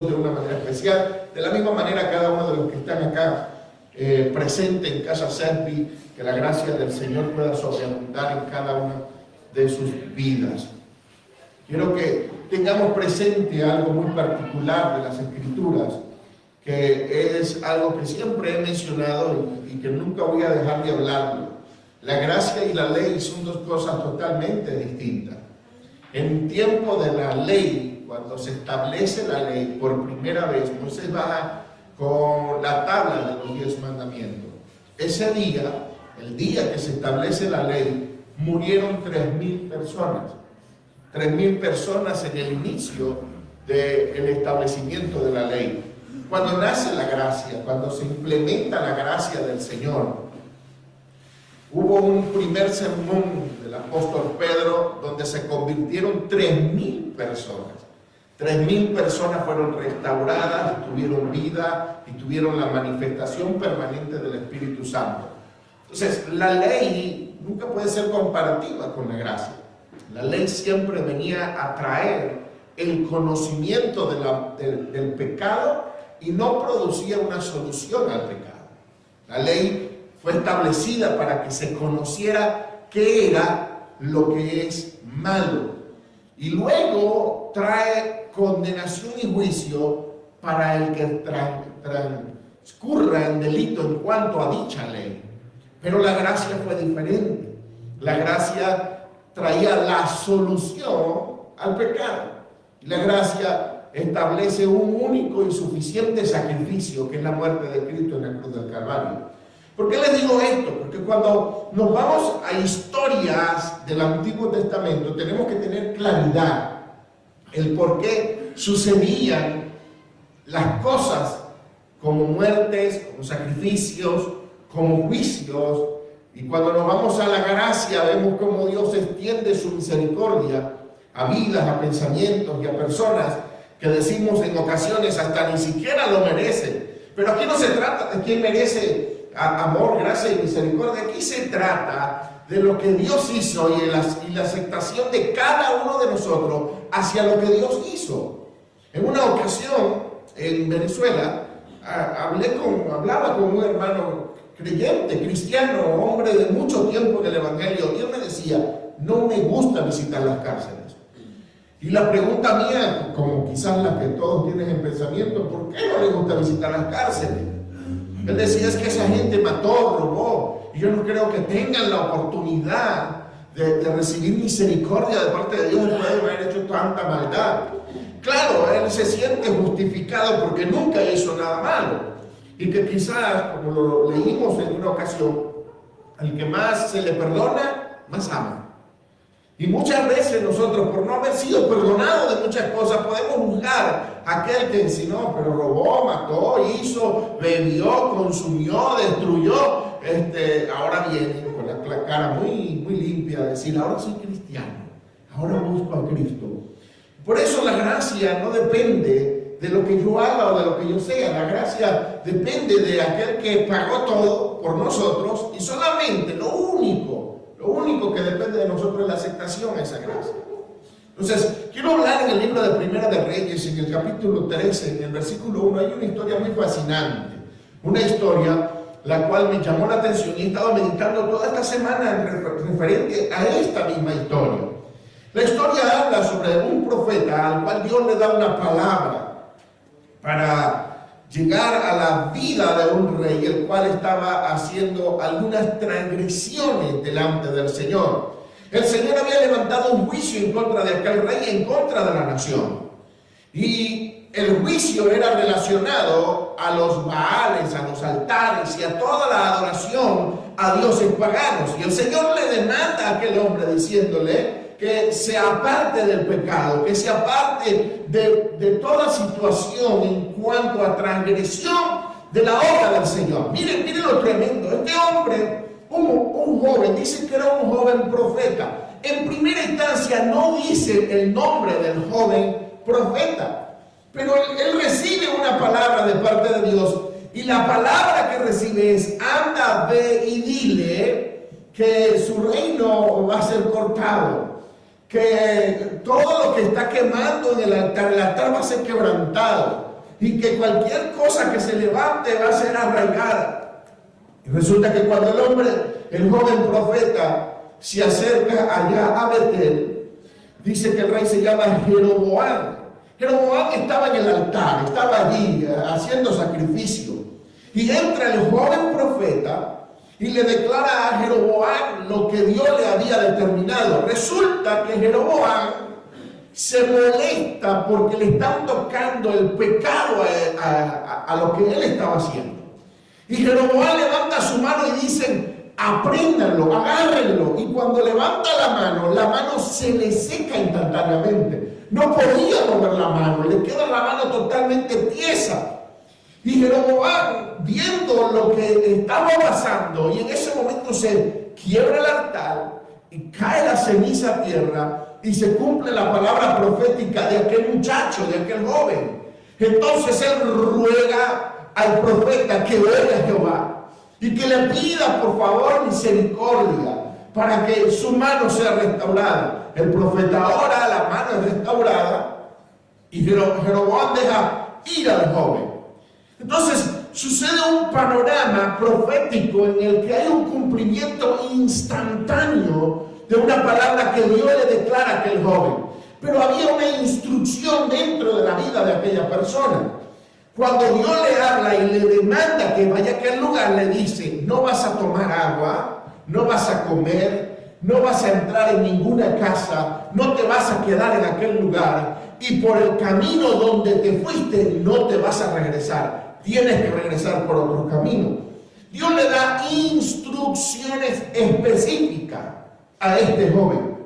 de una manera especial. De la misma manera, cada uno de los que están acá presente en Casa Servi, que la gracia del Señor pueda sobreabundar en cada una de sus vidas. Quiero que tengamos presente algo muy particular de las Escrituras, que es algo que siempre he mencionado y que nunca voy a dejar de hablarlo. La gracia y la ley son dos cosas totalmente distintas. En tiempo de la ley, cuando se establece la ley por primera vez, Moisés baja con la tabla de los 10 mandamientos. Ese día, el día que se establece la ley, murieron 3.000 personas. 3.000 personas en el inicio del establecimiento de la ley. Cuando nace la gracia, cuando se implementa la gracia del Señor, hubo un primer sermón del apóstol Pedro donde se convirtieron 3.000 personas. 3.000 personas fueron restauradas, tuvieron vida y tuvieron la manifestación permanente del Espíritu Santo. Entonces, la ley nunca puede ser comparativa con la gracia. La ley siempre venía a traer el conocimiento del pecado y no producía una solución al pecado. La ley fue establecida para que se conociera qué era lo que es malo. Y luego trae condenación y juicio para el que transcurra en delito en cuanto a dicha ley. Pero la gracia fue diferente. La gracia traía la solución al pecado. Y la gracia establece un único y suficiente sacrificio, que es la muerte de Cristo en la cruz del Calvario. ¿Por qué les digo esto? Porque cuando nos vamos a historias del Antiguo Testamento, tenemos que tener claridad el por qué sucedían las cosas como muertes, como sacrificios, como juicios. Y cuando nos vamos a la gracia, vemos cómo Dios extiende su misericordia a vidas, a pensamientos y a personas que decimos en ocasiones hasta ni siquiera lo merecen. Pero aquí no se trata de quién merece amor, gracia y misericordia. Aquí se trata de lo que Dios hizo y la aceptación de cada uno de nosotros hacia lo que Dios hizo. En una ocasión en Venezuela hablaba con un hermano creyente, cristiano, hombre de mucho tiempo en el Evangelio, y él me decía: no me gusta visitar las cárceles. Y la pregunta mía, como quizás la que todos tienen en pensamiento: ¿por qué no le gusta visitar las cárceles? Él decía: es que esa gente mató, robó, y yo no creo que tengan la oportunidad de recibir misericordia de parte de Dios después de haber hecho tanta maldad. Claro, él se siente justificado porque nunca hizo nada malo, y que quizás, como lo leímos en una ocasión, al que más se le perdona, más ama. Y muchas veces nosotros, por no haber sido perdonados de muchas cosas, podemos juzgar a aquel que si no, pero robó, mató, hizo, bebió, consumió, destruyó. Ahora viene con la cara muy limpia a decir: ahora soy cristiano, ahora busco a Cristo. Por eso la gracia no depende de lo que yo haga o de lo que yo sea. La gracia depende de aquel que pagó todo por nosotros, y solamente lo único que depende de nosotros es la aceptación a esa gracia. Entonces, quiero hablar en el libro de Primera de Reyes, en el capítulo 13, en el versículo 1, hay una historia muy fascinante. Una historia la cual me llamó la atención y he estado meditando toda esta semana referente a esta misma historia. La historia habla sobre un profeta al cual Dios le da una palabra para llegar a la vida de un rey, el cual estaba haciendo algunas transgresiones delante del Señor. El Señor había levantado un juicio en contra de aquel rey y en contra de la nación. Y el juicio era relacionado a los baales, a los altares y a toda la adoración a dioses paganos. Y el Señor le demanda a aquel hombre diciéndole que se aparte del pecado, que se aparte de toda situación en cuanto a transgresión de la obra del Señor. Miren lo tremendo. Este hombre, un joven, dice que era un joven profeta. En primera instancia no dice el nombre del joven profeta, pero él recibe una palabra de parte de Dios, y la palabra que recibe es: anda, ve y dile que su reino va a ser cortado, que todo lo que está quemando en el altar va a ser quebrantado, y que cualquier cosa que se levante va a ser arraigada. Y resulta que cuando el joven profeta, se acerca allá a Betel, dice que el rey se llama Jeroboam. Jeroboam estaba en el altar, estaba allí haciendo sacrificio. Y entra el joven profeta y le declara a Jeroboam lo que Dios le había determinado. Resulta que Jeroboam se molesta porque le están tocando el pecado a lo que él estaba haciendo. Y Jeroboam levanta su mano y dicen: apréndanlo, agárrenlo. Y cuando levanta la mano se le seca instantáneamente. No podía mover la mano, le queda la mano totalmente tiesa. Y Jeroboam, viendo lo que estaba pasando, y en ese momento se quiebra el altar y cae la ceniza a tierra, y se cumple la palabra profética de aquel muchacho, de aquel joven. Entonces él ruega al profeta que ore a Jehová y que le pida por favor misericordia para que su mano sea restaurada. El profeta ora, la mano es restaurada y Jeroboam deja ir al joven. Entonces sucede un panorama profético en el que hay un cumplimiento instantáneo de una palabra que Dios le declara a aquel joven. Pero había una instrucción dentro de la vida de aquella persona. Cuando Dios le habla y le demanda que vaya a aquel lugar, le dice: no vas a tomar agua, no vas a comer, no vas a entrar en ninguna casa, no te vas a quedar en aquel lugar, y por el camino donde te fuiste no te vas a regresar, tienes que regresar por otro camino. Dios le da instrucciones específicas a este joven.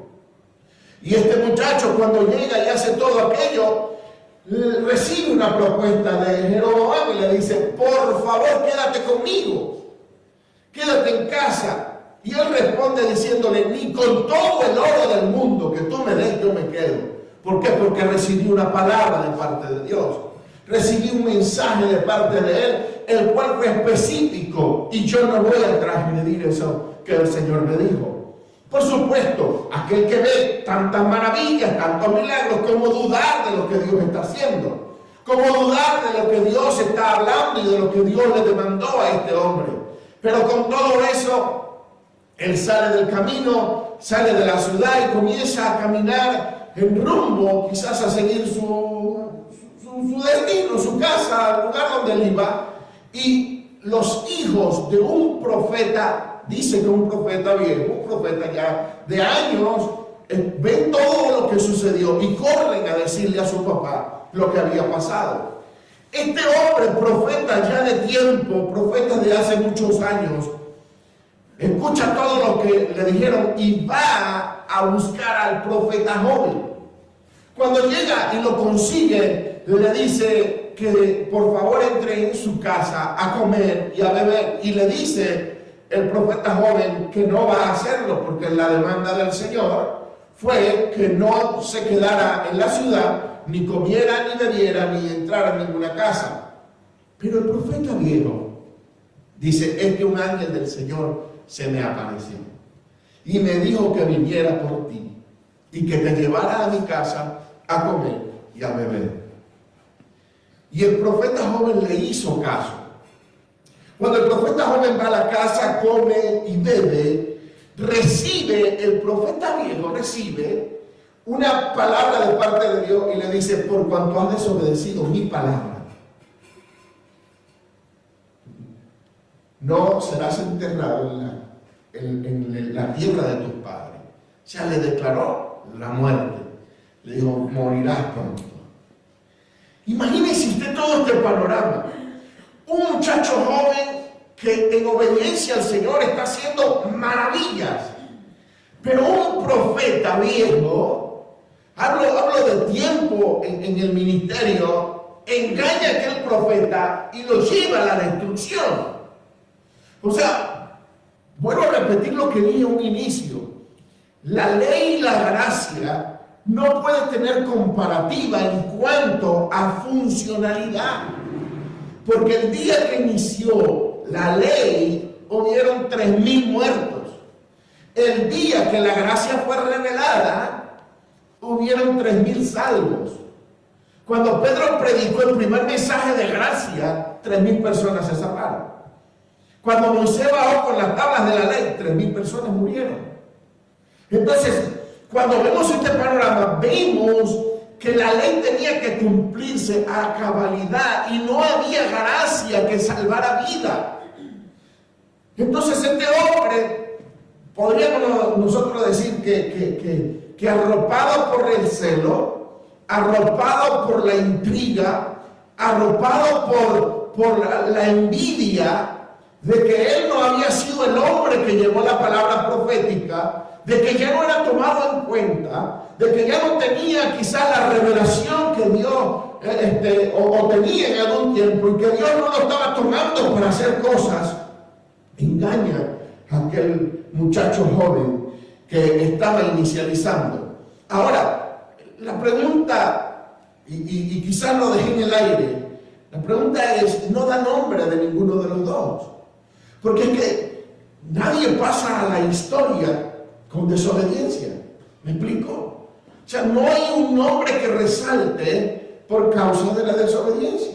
Y este muchacho, cuando llega y hace todo aquello, recibe una propuesta de Jeroboam y le dice: por favor, quédate conmigo, quédate en casa. Y él responde diciéndole: ni con todo el oro del mundo que tú me des yo me quedo. ¿Por qué? Porque recibí una palabra de parte de Dios, recibí un mensaje de parte de él, el cual fue específico, y yo no voy a transgredir eso que el Señor me dijo. Por supuesto, aquel que ve tantas maravillas, tantos milagros, ¿cómo dudar de lo que Dios está haciendo? ¿Cómo dudar de lo que Dios está hablando y de lo que Dios le demandó a este hombre? Pero con todo eso, él sale del camino, sale de la ciudad y comienza a caminar en rumbo, quizás a seguir su destino, su casa, el lugar donde él iba. Y los hijos de un profeta, dice que un profeta viejo, un profeta ya de años, ven todo lo que sucedió y corren a decirle a su papá lo que había pasado. Este hombre, profeta ya de tiempo, profeta de hace muchos años, escucha todo lo que le dijeron y va a buscar al profeta joven. Cuando llega y lo consigue, le dice que por favor entre en su casa a comer y a beber, y le dice el profeta joven que no va a hacerlo porque la demanda del Señor fue que no se quedara en la ciudad, ni comiera, ni bebiera, ni entrara en ninguna casa. Pero el profeta viejo dice: es que un ángel del Señor se me apareció y me dijo que viniera por ti y que te llevara a mi casa a comer y a beber. Y el profeta joven le hizo caso. Cuando el profeta joven va a la casa, come y bebe, el profeta viejo recibe una palabra de parte de Dios y le dice: por cuanto has desobedecido mi palabra, no serás enterrado en la tierra de tus padres. O sea, le declaró la muerte. Le dijo: morirás pronto. Imagínese usted todo este panorama. Un muchacho joven que en obediencia al Señor está haciendo maravillas. Pero un profeta viejo, hablo de tiempo en el ministerio, engaña a aquel profeta y lo lleva a la destrucción. O sea, vuelvo a repetir lo que dije en un inicio. La ley y la gracia no puede tener comparativa en cuanto a funcionalidad. Porque el día que inició la ley, hubieron 3,000 muertos. El día que la gracia fue revelada, hubieron 3,000 salvos. Cuando Pedro predicó el primer mensaje de gracia, 3,000 personas se salvaron. Cuando Moisés bajó con las tablas de la ley, 3,000 personas murieron. Entonces, cuando vemos este panorama, vemos que la ley tenía que cumplirse a cabalidad y no había gracia que salvara vida. Entonces este hombre, podríamos nosotros decir que arropado por el celo, arropado por la intriga, arropado por la envidia de que él no había sido el hombre que llevó la palabra profética, de que ya no era tomado en cuenta, de que ya no tenía quizás la revelación que Dios o tenía en algún tiempo, y que Dios no lo estaba tomando para hacer cosas, engaña a aquel muchacho joven que estaba inicializando. Ahora, la pregunta, y quizás lo dejé en el aire, la pregunta es, no da nombre de ninguno de los dos, porque es que nadie pasa a la historia con desobediencia. ¿Me explico? O sea, no hay un nombre que resalte por causa de la desobediencia.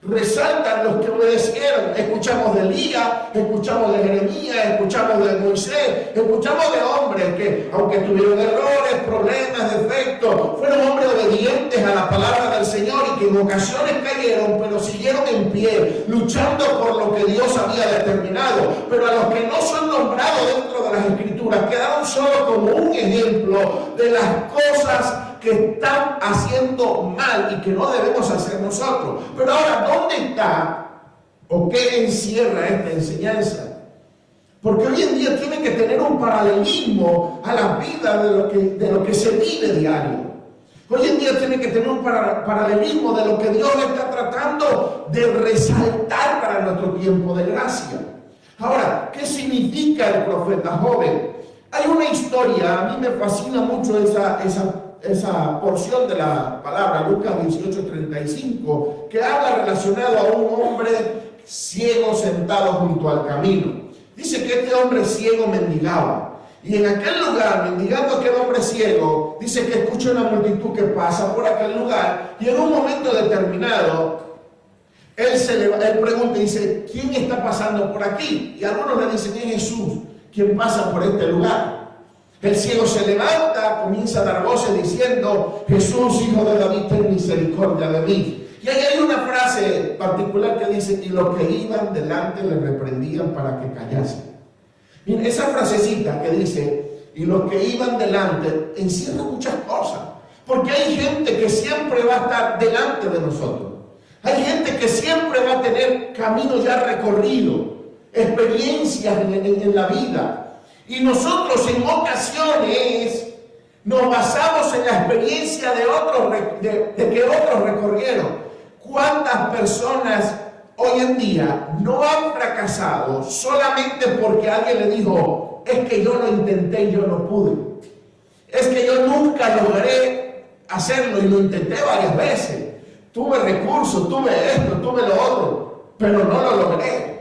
Resaltan los que obedecieron. Escuchamos de Elías, escuchamos de Jeremías, escuchamos de Moisés, escuchamos de hombres que, aunque tuvieron errores, problemas, defectos, fueron hombres obedientes a la palabra del Señor y que en ocasiones cayeron, pero siguieron en pie, luchando por lo que Dios había determinado. Pero a los que no son nombrados dentro de las Escrituras, quedaron solo como un ejemplo de las cosas que están haciendo mal y que no debemos hacer nosotros. Pero ahora, ¿dónde está o qué encierra esta enseñanza? Porque hoy en día tiene que tener un paralelismo a la vida de lo que se vive diario. Hoy en día tiene que tener un paralelismo de lo que Dios está tratando de resaltar para nuestro tiempo de gracia. Ahora, ¿qué significa el profeta joven? Hay una historia, a mí me fascina mucho esa porción de la palabra, Lucas 18:35, que habla relacionado a un hombre ciego sentado junto al camino. Dice que este hombre ciego mendigaba. Y en aquel lugar, mendigando aquel hombre ciego, dice que escucha una multitud que pasa por aquel lugar, y en un momento determinado, él pregunta y dice, ¿quién está pasando por aquí? Y algunos le dicen, es Jesús, quien pasa por este lugar. El ciego se levanta, comienza a dar voces diciendo, Jesús, hijo de David, ten misericordia de mí. Y ahí hay una frase particular que dice, y los que iban delante le reprendían para que callase. Miren, esa frasecita que dice, y los que iban delante, encierra muchas cosas. Porque hay gente que siempre va a estar delante de nosotros. Hay gente que siempre va a tener camino ya recorrido, experiencias en la vida. Y nosotros en ocasiones nos basamos en la experiencia de otros, de que otros recorrieron. ¿Cuántas personas hoy en día no han fracasado solamente porque alguien le dijo, es que yo lo intenté y yo no pude? Es que yo nunca logré hacerlo y lo intenté varias veces. Tuve recursos, tuve esto, tuve lo otro, pero no lo logré.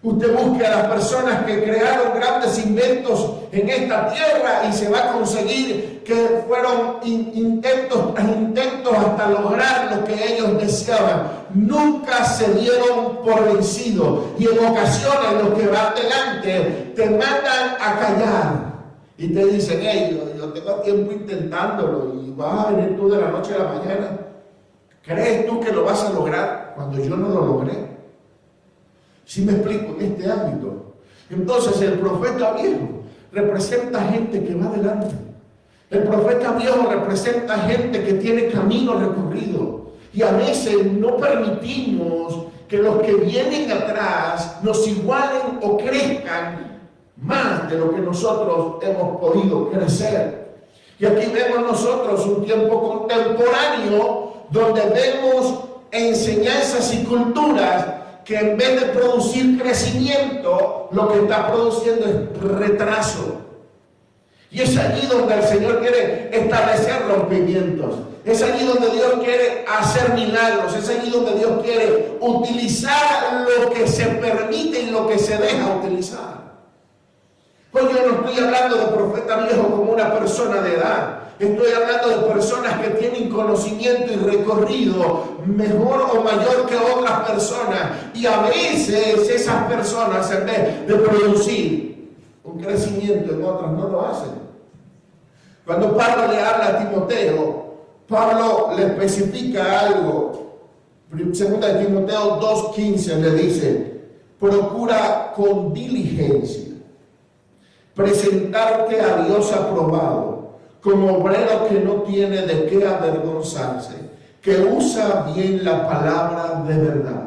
Usted busque a las personas que crearon grandes inventos en esta tierra y se va a conseguir que fueron intentos hasta lograr lo que ellos deseaban. Nunca se dieron por vencidos. Y en ocasiones los que van delante te mandan a callar. Y te dicen, hey, yo tengo tiempo intentándolo y vas a venir tú de la noche a la mañana. ¿Crees tú que lo vas a lograr cuando yo no lo logré? ¿Sí me explico en este ámbito? Entonces el profeta viejo representa gente que va adelante. El profeta viejo representa gente que tiene camino recorrido. Y a veces no permitimos que los que vienen atrás nos igualen o crezcan más de lo que nosotros hemos podido crecer. Y aquí vemos nosotros un tiempo contemporáneo donde vemos enseñanzas y culturas que en vez de producir crecimiento, lo que está produciendo es retraso. Y es allí donde el Señor quiere establecer rompimientos. Es allí donde Dios quiere hacer milagros. Es allí donde Dios quiere utilizar lo que se permite y lo que se deja utilizar. Pues yo no estoy hablando de profeta viejo como una persona de edad. Estoy hablando de personas que tienen conocimiento y recorrido mejor o mayor que otras personas. Y a veces esas personas, en vez de producir un crecimiento en otras, no lo hacen. Cuando Pablo le habla a Timoteo, Pablo le especifica algo. Segunda de Timoteo 2:15 le dice: procura con diligencia presentarte a Dios aprobado, como obrero que no tiene de qué avergonzarse, que usa bien la palabra de verdad.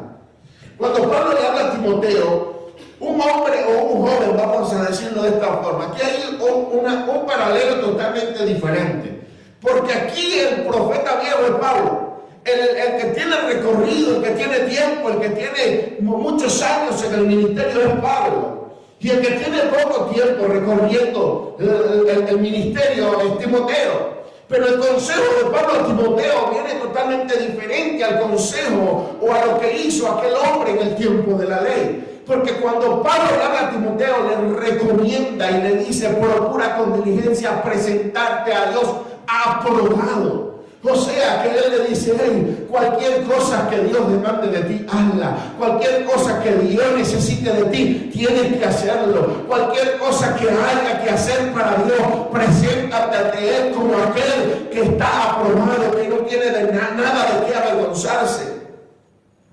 Cuando Pablo le habla a Timoteo, un hombre o un joven, vamos a decirlo de esta forma, aquí hay un paralelo totalmente diferente, porque aquí el profeta viejo es Pablo. El que tiene recorrido, el que tiene tiempo, el que tiene muchos años en el ministerio es Pablo. Y el que tiene poco tiempo recorriendo el ministerio es Timoteo. Pero el consejo de Pablo a Timoteo viene totalmente diferente al consejo o a lo que hizo aquel hombre en el tiempo de la ley. Porque cuando Pablo le habla a Timoteo, le recomienda y le dice: procura con diligencia presentarte a Dios aprobado. O sea, que él le dice: hey, cualquier cosa que Dios demande de ti, hazla. Cualquier cosa que Dios necesite de ti, tienes que hacerlo. Cualquier cosa que haya que hacer para Dios, preséntate ante Él como aquel que está aprobado, que no tiene nada de qué avergonzarse.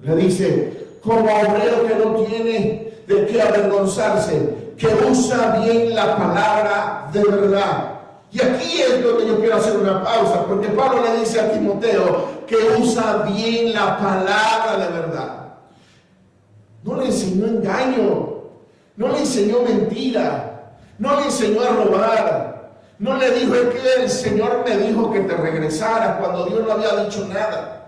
Le dice: como obrero que no tiene de qué avergonzarse, que usa bien la palabra de verdad. Y aquí es donde yo quiero hacer una pausa, porque Pablo le dice a Timoteo que usa bien la palabra de verdad. No le enseñó engaño, no le enseñó mentira, no le enseñó a robar, no le dijo: es que el Señor me dijo que te regresaras cuando Dios no había dicho nada.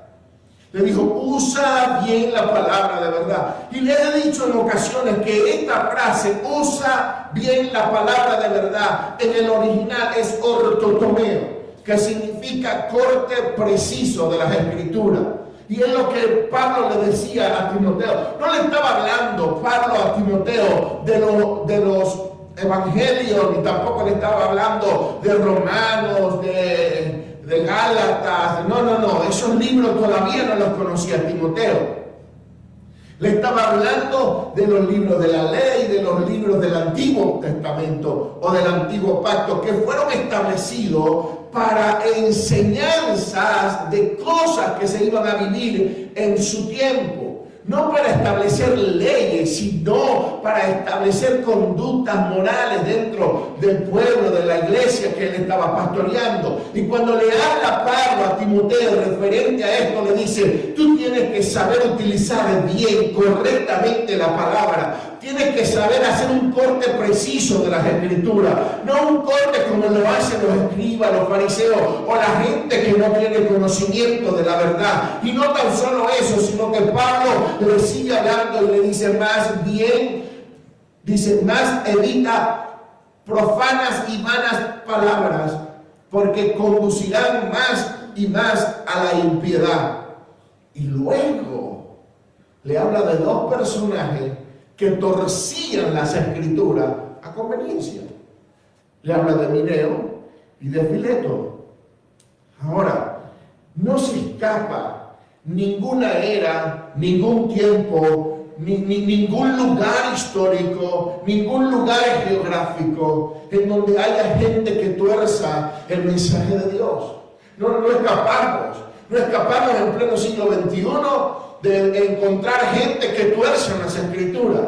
Le dijo: usa bien la palabra de verdad. Y le he dicho en ocasiones que esta frase, usa bien la palabra de verdad, en el original es ortotomeo, que significa corte preciso de las escrituras. Y es lo que Pablo le decía a Timoteo. No le estaba hablando Pablo a Timoteo de los evangelios, ni tampoco le estaba hablando de Romanos, de Gálatas. No, esos libros todavía no los conocía Timoteo. Le estaba hablando de los libros de la ley, de los libros del Antiguo Testamento o del Antiguo Pacto, que fueron establecidos para enseñanzas de cosas que se iban a vivir en su tiempo. No para establecer leyes, sino para establecer conductas morales dentro del pueblo, de la iglesia que él estaba pastoreando. Y cuando le habla Pablo a Timoteo referente a esto, le dice: tú tienes que saber utilizar bien, correctamente la palabra. Tienes que saber hacer un corte preciso de las escrituras, no un corte como lo hacen los escribas, los fariseos o la gente que no tiene conocimiento de la verdad. Y no tan solo eso, sino que Pablo le sigue hablando y le dice: más bien, dice, más evita profanas y vanas palabras, porque conducirán más y más a la impiedad. Y luego le habla de dos personajes que torcían las escrituras a conveniencia. Le habla de Mineo y de Fileto. Ahora, no se escapa ninguna era, ningún tiempo, ningún lugar histórico, ningún lugar geográfico en donde haya gente que tuerza el mensaje de Dios. No escapamos en pleno siglo XXI de encontrar gente que tuerce las escrituras.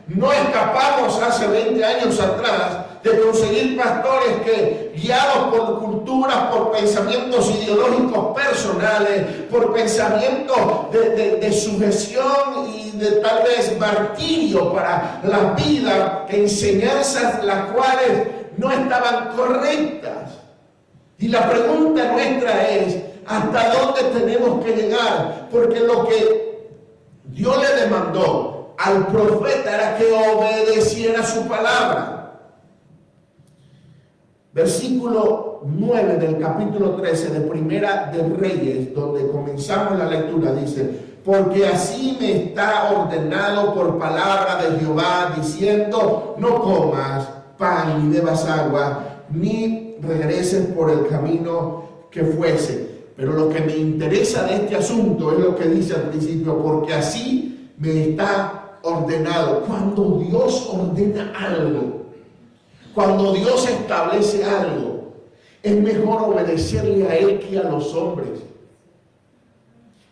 No escapamos hace 20 años atrás de conseguir pastores que, guiados por culturas, por pensamientos ideológicos personales, por pensamientos de sujeción y de tal vez martirio para la vida, enseñanzas las cuales no estaban correctas. Y la pregunta nuestra es: ¿hasta dónde tenemos que llegar? Porque lo que Dios le demandó al profeta era que obedeciera su palabra. Versículo 9 del capítulo 13 de Primera de Reyes, donde comenzamos la lectura, dice: porque así me está ordenado por palabra de Jehová, diciendo: no comas pan ni bebas agua, ni regreses por el camino que fuese. Pero lo que me interesa de este asunto es lo que dice al principio, porque así me está ordenado. Cuando Dios ordena algo, cuando Dios establece algo, es mejor obedecerle a Él que a los hombres.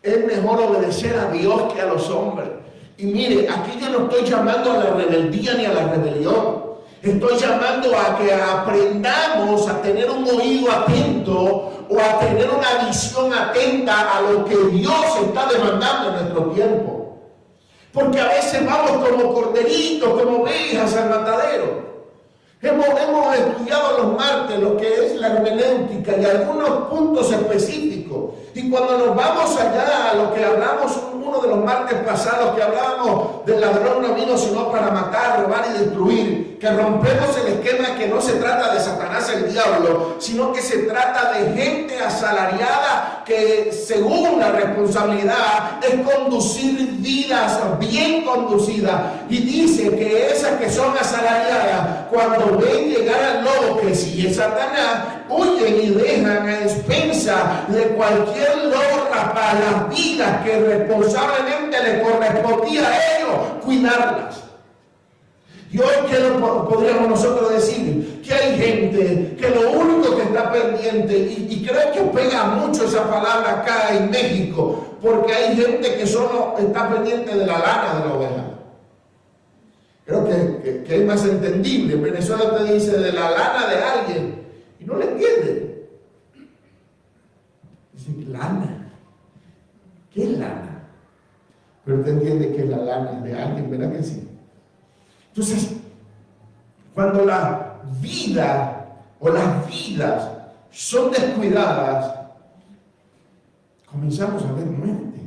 Es mejor obedecer a Dios que a los hombres. Y mire, aquí yo no estoy llamando a la rebeldía ni a la rebelión. Estoy llamando a que aprendamos a tener un oído atento o a tener una visión atenta a lo que Dios está demandando en nuestro tiempo. Porque a veces vamos como corderitos, como ovejas al matadero. Hemos estudiado los martes lo que es la hermenéutica y algunos puntos específicos. Y cuando nos vamos allá a lo que hablamos, uno de los martes pasados que hablábamos del ladrón no vino sino para matar, robar y destruir, que rompemos el esquema que no se trata de Satanás el diablo, sino que se trata de gente asalariada que según la responsabilidad es conducir vidas bien conducidas. Y dice que esas que son asalariadas, cuando ven llegar al lobo, que si es Satanás, huyen y dejan a expensa de cualquier lobo rapaz las vidas que responsablemente le correspondía a ellos cuidarlas. Y hoy, ¿qué podríamos nosotros decir? Que hay gente que lo único que está pendiente, y creo que pega mucho esa palabra acá en México, porque hay gente que solo está pendiente de la lana de la oveja. Creo que es más entendible. En Venezuela te dice de la lana de alguien y no le entiende. Dice, lana. ¿Qué es lana? Pero te entiende que la lana es de alguien, ¿verdad que sí? Entonces, cuando la vida o las vidas son descuidadas, comenzamos a ver muerte.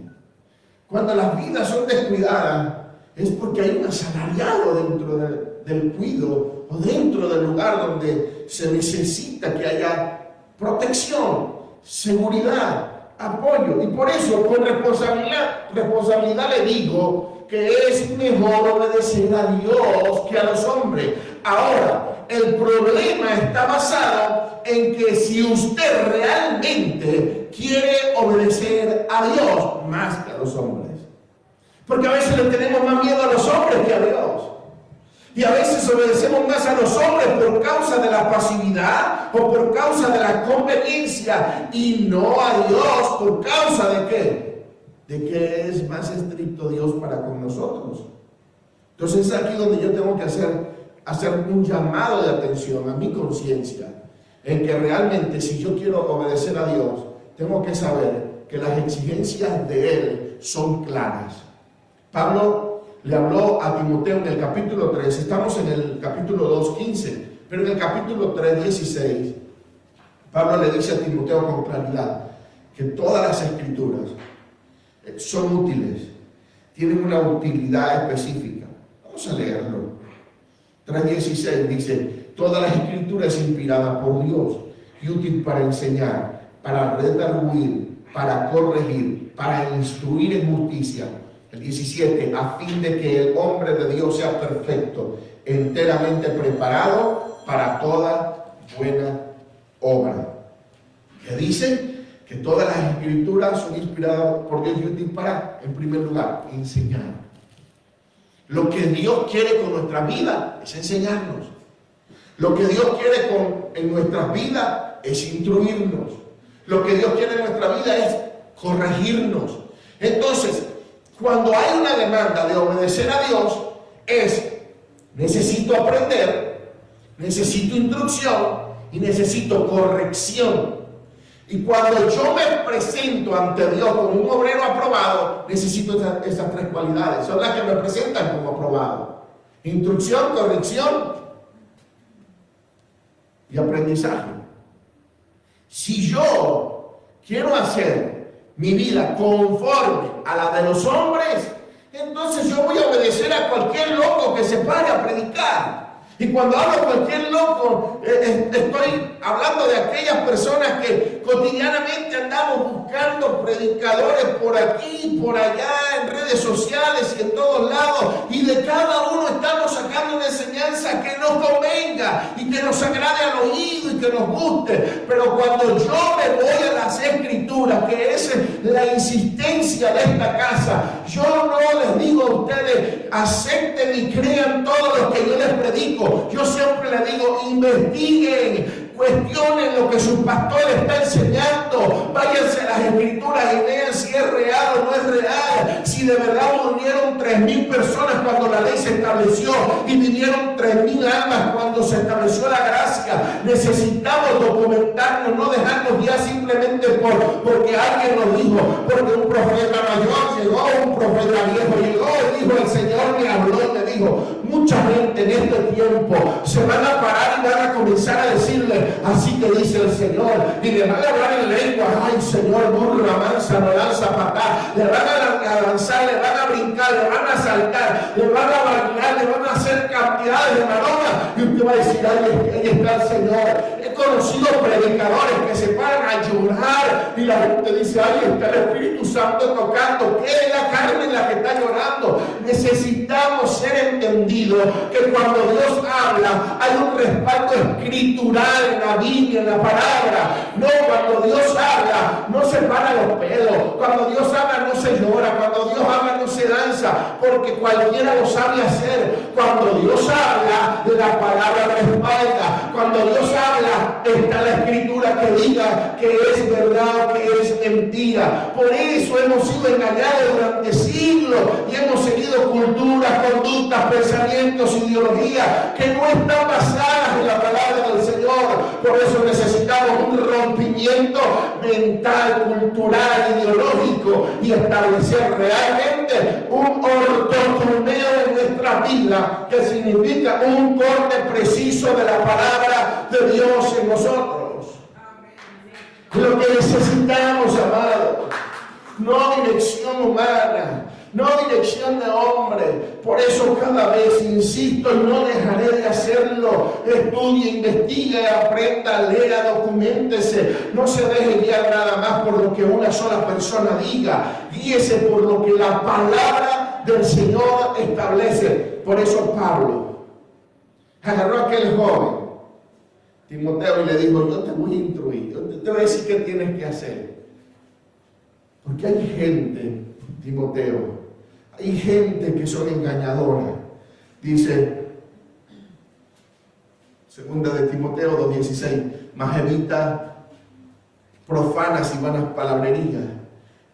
Cuando las vidas son descuidadas, es porque hay un asalariado dentro del cuido o dentro del lugar donde se necesita que haya protección, seguridad, apoyo. Y por eso, con responsabilidad le digo que es mejor obedecer a Dios que a los hombres. Ahora, el problema está basado en que si usted realmente quiere obedecer a Dios más que a los hombres. Porque a veces le tenemos más miedo a los hombres que a Dios. Y a veces obedecemos más a los hombres por causa de la pasividad o por causa de la conveniencia y no a Dios por causa de ¿qué? De que es más estricto Dios para con nosotros. Entonces es aquí donde yo tengo que hacer un llamado de atención a mi conciencia en que realmente si yo quiero obedecer a Dios, tengo que saber que las exigencias de Él son claras. Pablo le habló a Timoteo en el capítulo 3, estamos en el capítulo 2, 15, pero en el capítulo 3, 16, Pablo le dice a Timoteo con claridad que todas las escrituras son útiles, tienen una utilidad específica. Vamos a leerlo. 3:16 dice, toda la escritura es inspirada por Dios y útil para enseñar, para redarguir, para corregir, para instruir en justicia. El 17, a fin de que el hombre de Dios sea perfecto, enteramente preparado para toda buena obra. ¿Qué dice? Que todas las escrituras son inspiradas por Dios y útiles para, en primer lugar, enseñar. Lo que Dios quiere con nuestra vida es enseñarnos. Lo que Dios quiere en nuestras vidas es instruirnos. Lo que Dios quiere en nuestra vida es corregirnos. Entonces, cuando hay una demanda de obedecer a Dios, necesito aprender, necesito instrucción y necesito corrección. Y cuando yo me presento ante Dios como un obrero aprobado, necesito esas tres cualidades. Son las que me presentan como aprobado. Instrucción, corrección y aprendizaje. Si yo quiero hacer mi vida conforme a la de los hombres, entonces yo voy a obedecer a cualquier loco que se pare a predicar. Y cuando hablo cualquier loco, estoy hablando de aquellas personas que cotidianamente andamos buscando predicadores por aquí, por allá, en redes sociales y en todos lados, y de cada uno estamos sacando una enseñanza enseñanza que nos convenga y que nos agrade al oído y que nos guste. Pero cuando yo me voy a las Escrituras, que es la insistencia de esta casa, yo no les digo a ustedes acepten y crean todo lo que yo les predico. Yo siempre les digo investiguen, cuestionen lo que su pastor está enseñando, váyanse a las Escrituras y vean si es real o no es real, si de verdad murieron 3,000 personas cuando la ley se estableció y vinieron 3,000 almas cuando se estableció la gracia. Necesitamos documentarnos, no dejarnos ya simplemente porque alguien nos dijo, porque un profeta mayor llegó, un profeta viejo llegó y dijo, el Señor me habló y me dijo. Mucha gente en este tiempo se van a parar y van a comenzar a decirle, así que dice el Señor, y le van a hablar en lengua, ay Señor, burla, mansa, no lanza patá, le van a lanzar, le van a brincar, le van a saltar, le van a bailar, le van a hacer cantidades de maromas, y usted va a decir, ahí está el Señor. He conocido predicadores que se paran a llorar y la gente dice, ahí está el Espíritu Santo tocando, que es la carne la que está llorando. Necesitamos ser entendidos que cuando Dios habla hay un respaldo escritural en la Biblia, en la palabra. No, cuando Dios habla no se para los pelos, cuando Dios habla no se llora, cuando Dios habla no se danza, porque cualquiera lo sabe hacer. Cuando Dios habla, la palabra respalda. Cuando Dios habla, está la Escritura que diga que es verdad o que es mentira. Por eso hemos sido engañados durante siglos y hemos seguido culturas, conductas, pensamientos, ideologías que no están basadas en la palabra del Señor. Por eso necesitamos un rompimiento mental, cultural, ideológico y establecer realmente un ortotoneo en nuestra vida, que significa un corte preciso de la palabra de Dios en nosotros. Lo que necesitamos, amados, no dirección humana, no dirección de hombre. Por eso cada vez insisto y no dejaré de hacerlo. Estudie, investigue, aprenda, lea, documéntese. No se deje guiar nada más por lo que una sola persona diga. Guíese por lo que la palabra del Señor establece. Por eso Pablo agarró a aquel joven Timoteo y le dijo, yo te voy a instruir, yo te voy a decir qué tienes que hacer. Porque hay gente, Timoteo, hay gente que son engañadoras. Dice, segunda de Timoteo 2:16, mas evita profanas y vanas palabrerías,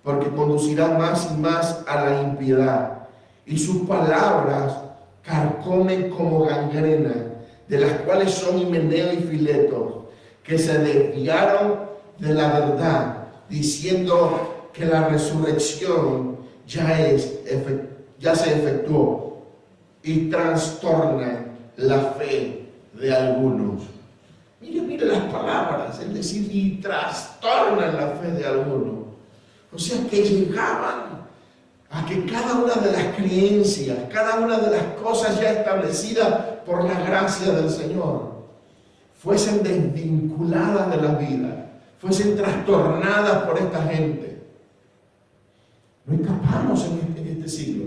porque conducirá más y más a la impiedad, y sus palabras carcomen como gangrena, de las cuales son Himeneo y Fileto, que se desviaron de la verdad, diciendo que la resurrección ya se efectuó, y trastornan la fe de algunos. Mire las palabras, es decir, y trastornan la fe de algunos. O sea que llegaban a que cada una de las creencias, cada una de las cosas ya establecidas por la gracia del Señor, fuesen desvinculadas de la vida, fuesen trastornadas por esta gente. No escapamos en este siglo,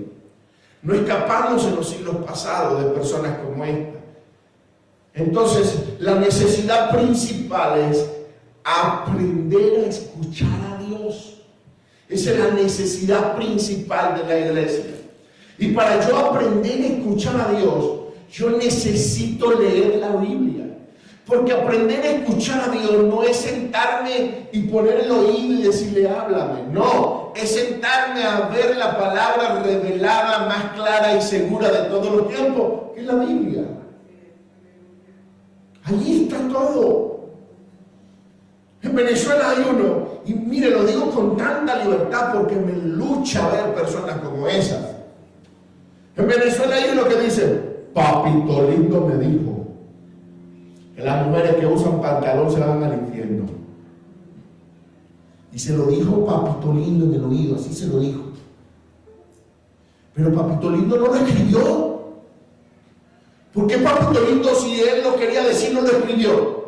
no escapamos en los siglos pasados de personas como esta. Entonces, la necesidad principal es aprender a escuchar a Dios. Esa es la necesidad principal de la iglesia. Y para yo aprender a escuchar a Dios, yo necesito leer la Biblia. Porque aprender a escuchar a Dios no es sentarme y poner el oído y decirle, háblame. No, es sentarme a ver la palabra revelada más clara y segura de todos los tiempos, que es la Biblia. Allí está todo. En Venezuela hay uno, y mire, lo digo con tanta libertad porque me lucha ver personas como esas. En Venezuela hay uno que dice, papito lindo me dijo que las mujeres que usan pantalón se van al infierno. Y se lo dijo papito lindo en el oído, así se lo dijo. Pero papito lindo no lo escribió. ¿Por qué papito lindo, si él lo quería decir, no lo escribió?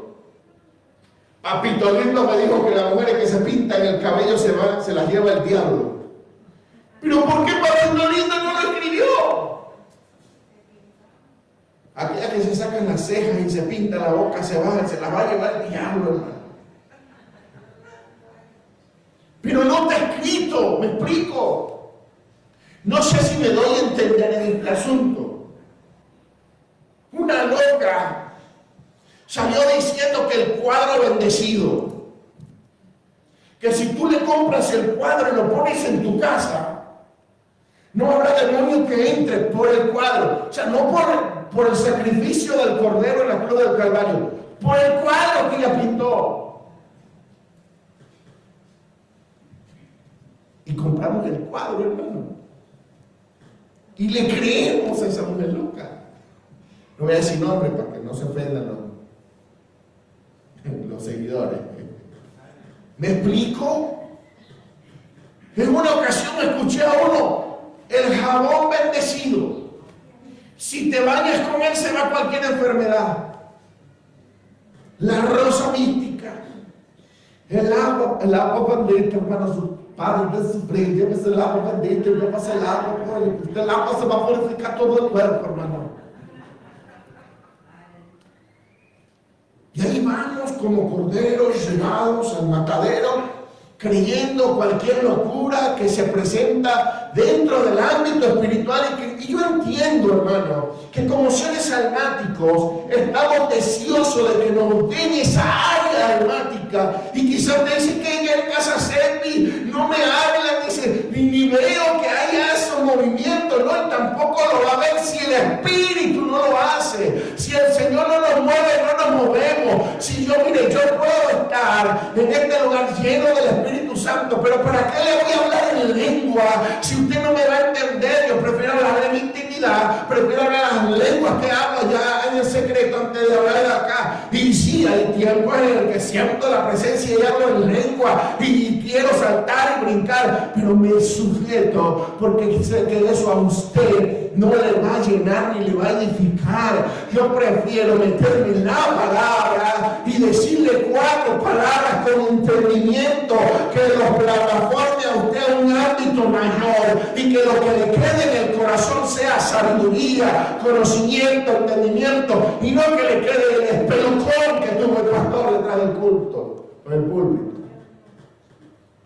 Papito lindo me dijo que las mujeres que se pintan el cabello se las lleva el diablo. ¿Pero por qué papito lindo no lo escribió? Aquella que que se sacan las cejas y se pintan la boca, se bajan, se las va a llevar el diablo, hermano. Pero no está escrito, me explico. No sé si me doy a entender en este asunto. Una loca salió diciendo que el cuadro bendecido, que si tú le compras el cuadro y lo pones en tu casa, no habrá demonio que entre por el cuadro. O sea, no por el sacrificio del cordero en la cruz del Calvario, por el cuadro que ella pintó. Y compramos el cuadro, hermano. Y le creemos a esa mujer loca. No voy a decir nombre para que no se ofendan los seguidores. ¿Me explico? En una ocasión escuché a uno, el jabón bendecido. Si te bañas con él se va cualquier enfermedad. La rosa mística. El agua bendita, hermano, su padre de su frente, llévese el agua bendita, llévese el agua, el agua se va a purificar todo el cuerpo, hermano. Y ahí vamos como corderos llevados al matadero, creyendo cualquier locura que se presenta dentro del ámbito espiritual. Y yo entiendo, hermano, que como seres almáticos estamos deseosos de que nos den esa área almática. Y quizás te dicen que en casa Servi no me hablan, dice, ni veo que haya esos movimientos, ¿no? Y tampoco lo va a ver si el Espíritu no lo hace. Si el Señor no nos mueve, no nos movemos. Si yo, mire, yo puedo estar en este lugar lleno del Espíritu Santo, pero ¿para qué le voy a hablar en lengua si usted no me va a entender? Yo prefiero hablar de mi intimidad, prefiero hablar las lenguas que hablo ya en el secreto antes de hablar de acá. Y sí, hay tiempos en el que siento la presencia y hablo en lengua y quiero saltar y brincar, pero me sujeto porque sé que eso a usted no le va a llenar ni le va a edificar. Yo prefiero meterme en la palabra y decirle 4 palabras con entendimiento, que los plataforme a usted a un ámbito mayor y que lo que le quede en el corazón sea sabiduría, conocimiento, entendimiento, y no que le quede el espelucón que tuvo el pastor detrás del culto o el púlpito.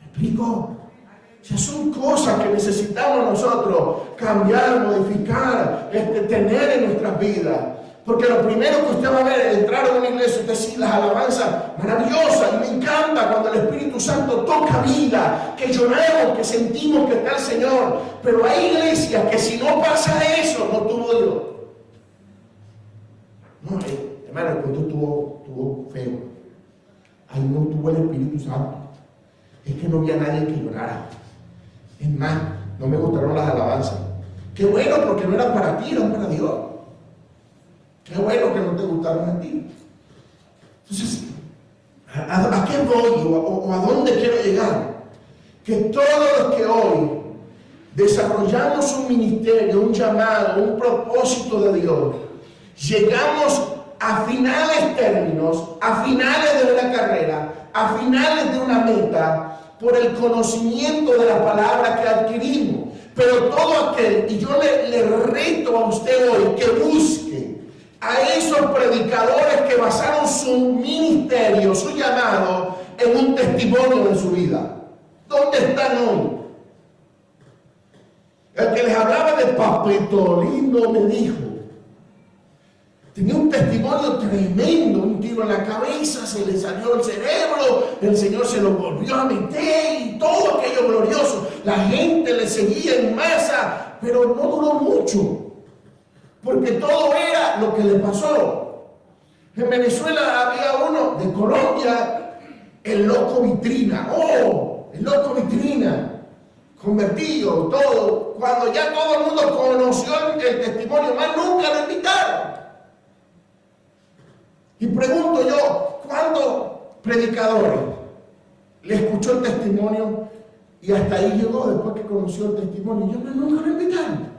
¿Me explico? O sea, son cosas que necesitamos nosotros cambiar, modificar, tener en nuestras vidas. Porque lo primero que usted va a ver al entrar en una iglesia, usted sí, las alabanzas maravillosas, y me encanta cuando el Espíritu Santo toca vida, que lloramos, que sentimos que está el Señor. Pero hay iglesias que si no pasa eso, no tuvo Dios. No, hermano, el culto estuvo feo. Ahí no tuvo el Espíritu Santo. Es que no había nadie que llorara. Es más, no me gustaron las alabanzas. Qué bueno, porque no eran para ti, eran para Dios. Qué bueno que no te gustaron a ti. Entonces, ¿a qué voy o a dónde quiero llegar? Que todos los que hoy desarrollamos un ministerio, un llamado, un propósito de Dios, llegamos a finales términos, a finales de una carrera, a finales de una meta, por el conocimiento de la palabra que adquirimos. Pero todo aquel, y yo le reto a usted hoy que busque a esos predicadores que basaron su ministerio, su llamado, en un testimonio de su vida. ¿Dónde están hoy? El que les hablaba de Papito Lindo me dijo, tenía un testimonio tremendo, un tiro en la cabeza, se le salió el cerebro, el Señor se lo volvió a meter y todo aquello glorioso. La gente le seguía en masa, pero no duró mucho. Porque todo era lo que le pasó. En Venezuela había uno de Colombia, el loco vitrina. ¡Oh! El loco vitrina. Convertido, todo. Cuando ya todo el mundo conoció el testimonio, más nunca lo invitaron. Y pregunto yo, ¿cuántos predicadores le escuchó el testimonio y hasta ahí llegó después que conoció el testimonio? Y yo nunca lo invitaron.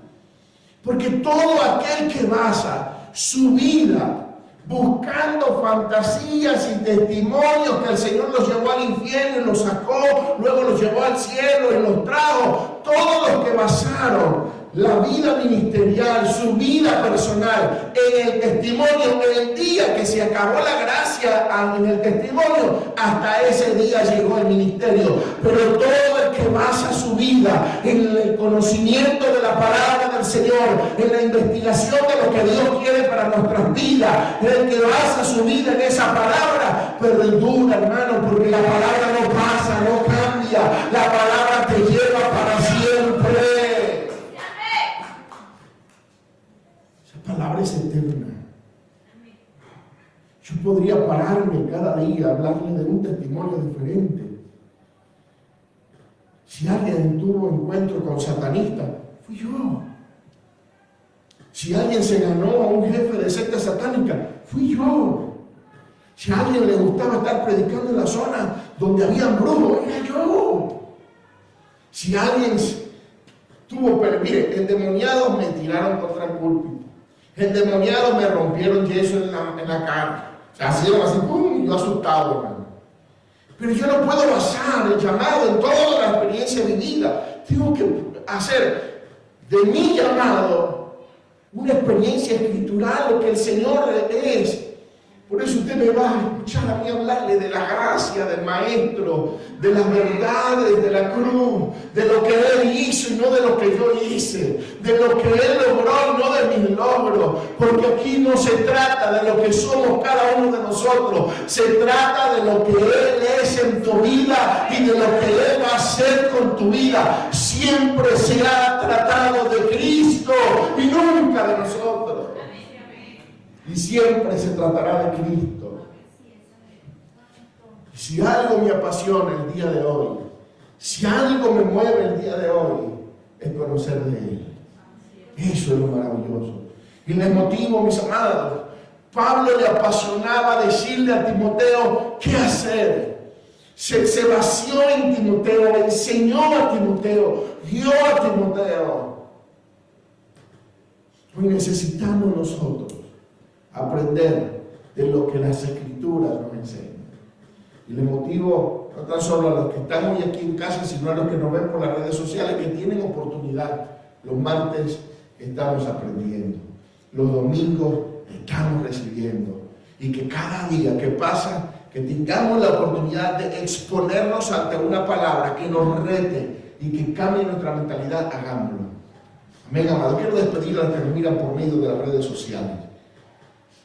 Porque todo aquel que basa su vida buscando fantasías y testimonios que el Señor los llevó al infierno y los sacó, luego los llevó al cielo y los trajo, todos los que basaron la vida ministerial, su vida personal, en el testimonio, en el día que se acabó la gracia en el testimonio, hasta ese día llegó el ministerio. Pero todo el que basa su vida en el conocimiento de la palabra del Señor, en la investigación de lo que Dios quiere para nuestras vidas, el que basa su vida en esa palabra, perdura, hermano, porque la palabra no pasa, no cambia, la palabra te lleva para siempre. Palabra es eterna. Yo podría pararme cada día a hablarle de un testimonio diferente. Si alguien tuvo encuentro con satanistas, fui yo. Si alguien se ganó a un jefe de secta satánica, fui yo. Si a alguien le gustaba estar predicando en la zona donde había brujos, era yo. Si alguien tuvo, pero mire, endemoniados me tiraron contra el púlpito. Endemoniados me rompieron yeso en la cara. O sea, hacían así, ¡pum! Y yo asustado, hermano. Pero yo no puedo basar el llamado en toda la experiencia vivida. Tengo que hacer de mi llamado una experiencia escritural, lo que el Señor es. Por eso usted me va a escuchar a mí hablarle de la gracia del Maestro, de las verdades de la cruz, de lo que Él hizo y no de lo que yo hice, de lo que Él logró y no de mis logros, porque aquí no se trata de lo que somos cada uno de nosotros, se trata de lo que Él es en tu vida y de lo que Él va a hacer con tu vida. Siempre se ha tratado de Cristo y nunca de nosotros. Y siempre se tratará de Cristo. Si algo me apasiona el día de hoy, si algo me mueve el día de hoy, es conocer de Él. Eso es lo maravilloso. Y les motivo, mis amados, Pablo le apasionaba decirle a Timoteo qué hacer. Se vació en Timoteo, enseñó a Timoteo, guió a Timoteo. Hoy necesitamos nosotros aprender de lo que las Escrituras nos enseñan. Y le motivo no tan solo a los que están hoy aquí en casa, sino a los que nos ven por las redes sociales, que tienen oportunidad. Los martes estamos aprendiendo, los domingos estamos recibiendo, y que cada día que pasa, que tengamos la oportunidad de exponernos ante una palabra que nos rete y que cambie nuestra mentalidad, hagámoslo. Amén, amado. Quiero despedir a los que nos miran por medio de las redes sociales.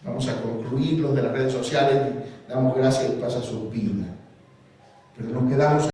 Vamos a concluir los de las redes sociales. Damos gracias y pasa sus vidas. Pero nos quedamos